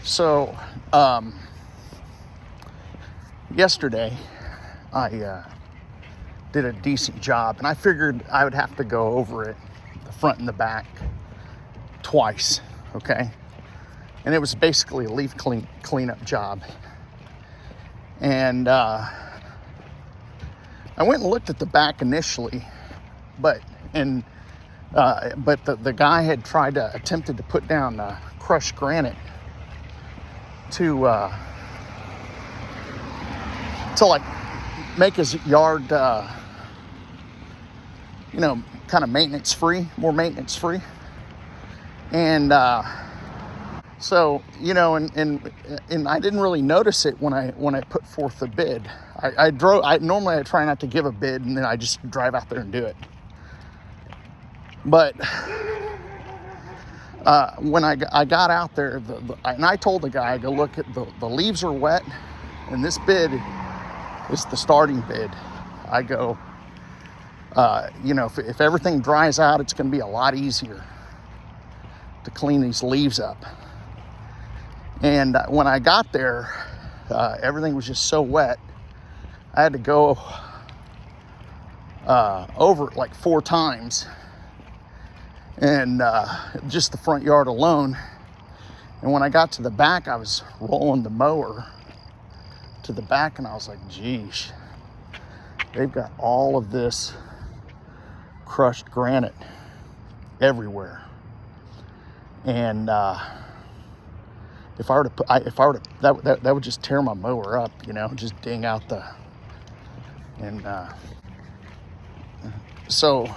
So, yesterday, I did a decent job, and I figured I would have to go over it, the front and the back, twice, okay? And it was basically a leaf cleanup job. And I went and looked at the back initially, but the guy had attempted to put down crushed granite to like make his yard, kind of more maintenance free. And so, and I didn't really notice it when I put forth the bid. Normally I try not to give a bid, and then I just drive out there and do it. But when I got out there, and I told the guy, I go, look, the leaves are wet, and this bid is the starting bid. I go, if everything dries out, it's going to be a lot easier to clean these leaves up. And when I got there, everything was just so wet. I had to go over it like 4 times. And just the front yard alone. And when I got to the back, I was rolling the mower to the back, and I was like, geez, they've got all of this crushed granite everywhere. And if I were to that would just tear my mower up, just ding out so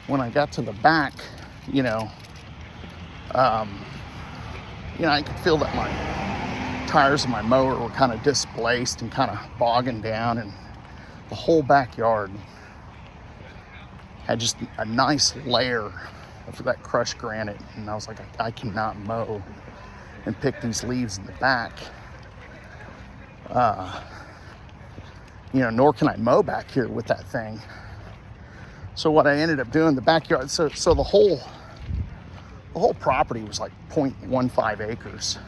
when I got to the back, I could feel that my tires of my mower were kind of displaced and kind of bogging down, and the whole backyard had just a nice layer of that crushed granite. And I was like, I cannot mow and pick these leaves in the back. Nor can I mow back here with that thing. So what I ended up doing, the backyard, so the whole property was like 0.15 acres,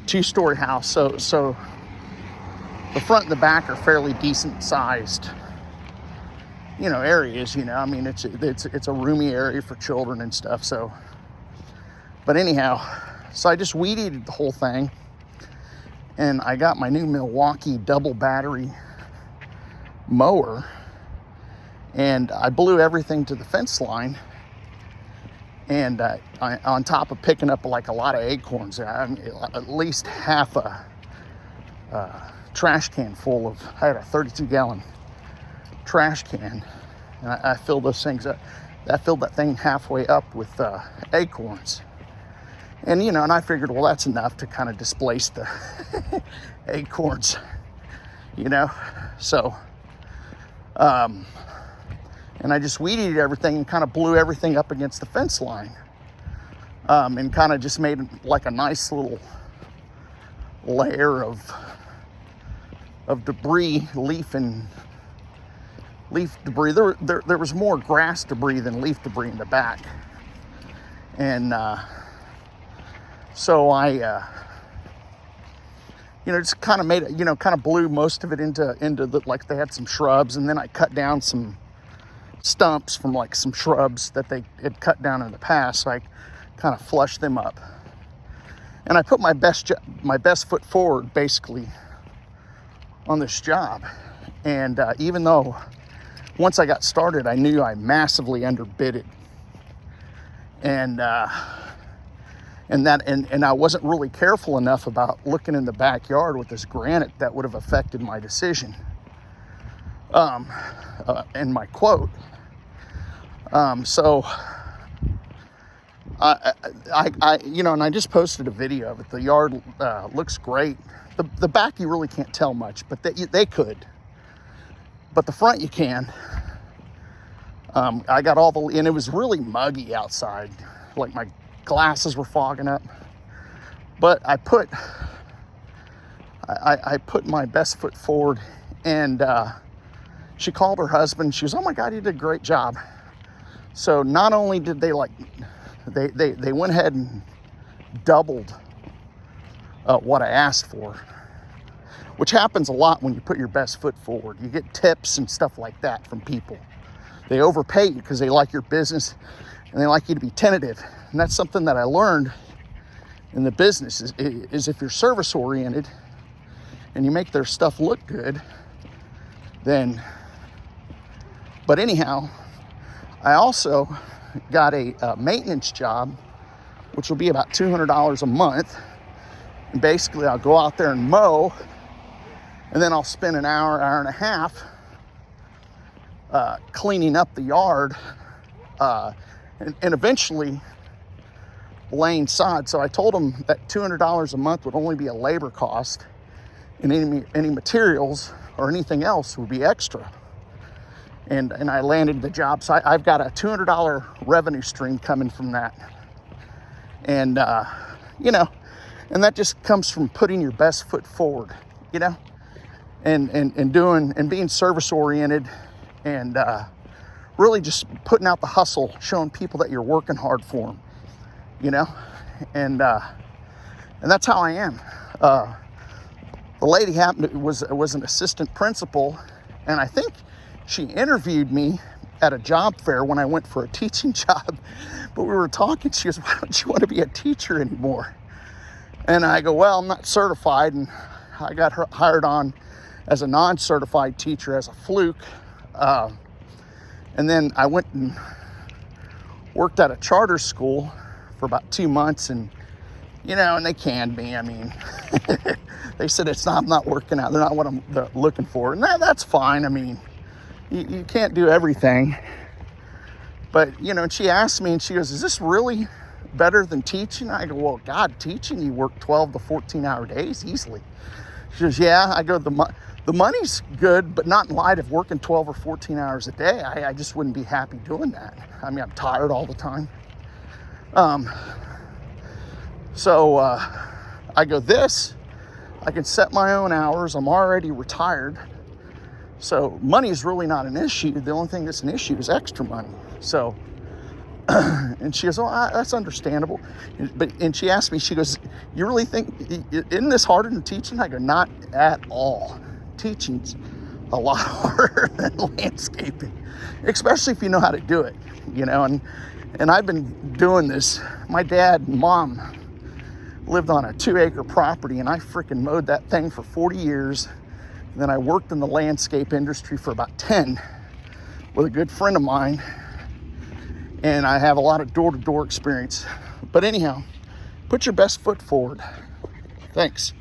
2-story house. So the front and the back are fairly decent sized, areas. It's a roomy area for children and stuff. So, but anyhow, so I just weed eated the whole thing, and I got my new Milwaukee double battery mower. And I blew everything to the fence line, and on top of picking up like a lot of acorns, at least half a trash can full of, I had a 32-gallon trash can, and I filled those things up. I filled that thing halfway up with acorns. And, and I figured, well, that's enough to kind of displace the acorns, So, and I just weed eated everything and kind of blew everything up against the fence line. And kind of just made like a nice little layer of debris, leaf debris. There was more grass debris than leaf debris in the back. And so I just kind of made it, kind of blew most of it into the, like they had some shrubs, and then I cut down some stumps from like some shrubs that they had cut down in the past. So I kind of flushed them up, and I put my best foot forward basically on this job. And even though once I got started, I knew I massively underbid it, and I wasn't really careful enough about looking in the backyard with this granite, that would have affected my decision. And my quote. So I and I just posted a video of it. The yard looks great. The back you really can't tell much, but they could. But the front you can. I got and it was really muggy outside. Like my glasses were fogging up. But I put my best foot forward, and she called her husband. She was, oh my God, you did a great job. So not only did they went ahead and doubled what I asked for, which happens a lot when you put your best foot forward. You get tips and stuff like that from people. They overpay you because they like your business and they like you to be tentative. And that's something that I learned in the business is if you're service oriented and you make their stuff look good, then, but anyhow, I also got a maintenance job, which will be about $200 a month. And basically I'll go out there and mow, and then I'll spend an hour, hour and a half cleaning up the yard, and eventually laying sod. So I told them that $200 a month would only be a labor cost, and any materials or anything else would be extra. And I landed the job. So I've got a $200 revenue stream coming from that. And, you know, and that just comes from putting your best foot forward, you know, and doing and being service oriented, and really just putting out the hustle, showing people that you're working hard for them, you know, and that's how I am. The lady was an assistant principal, and I think she interviewed me at a job fair when I went for a teaching job. But we were talking. She goes, "Why don't you want to be a teacher anymore?" And I go, "Well, I'm not certified," and I got hired on as a non-certified teacher as a fluke. And then I went and worked at a charter school for about 2 months, and you know, and they canned me. I mean, they said I'm not working out. They're not what I'm looking for, and that's fine. I mean, you can't do everything. But, you know, and she asked me, and she goes, "Is this really better than teaching?" I go, "Well, God, teaching, you work 12 to 14-hour days easily." She goes, "Yeah." I go, the money's good, but not in light of working 12 or 14 hours a day. I just wouldn't be happy doing that. I mean, I'm tired all the time. So I go, I can set my own hours. I'm already retired. So money is really not an issue. The only thing that's an issue is extra money. So, and she goes, "Oh, that's understandable." And she asked me, she goes, "You really think, isn't this harder than teaching?" I go, "Not at all. Teaching's a lot harder than landscaping, especially if you know how to do it, you know." And I've been doing this. My dad and mom lived on a 2-acre property, and I freaking mowed that thing for 40 years. And then I worked in the landscape industry for about 10 with a good friend of mine. And I have a lot of door-to-door experience. But anyhow, put your best foot forward. Thanks.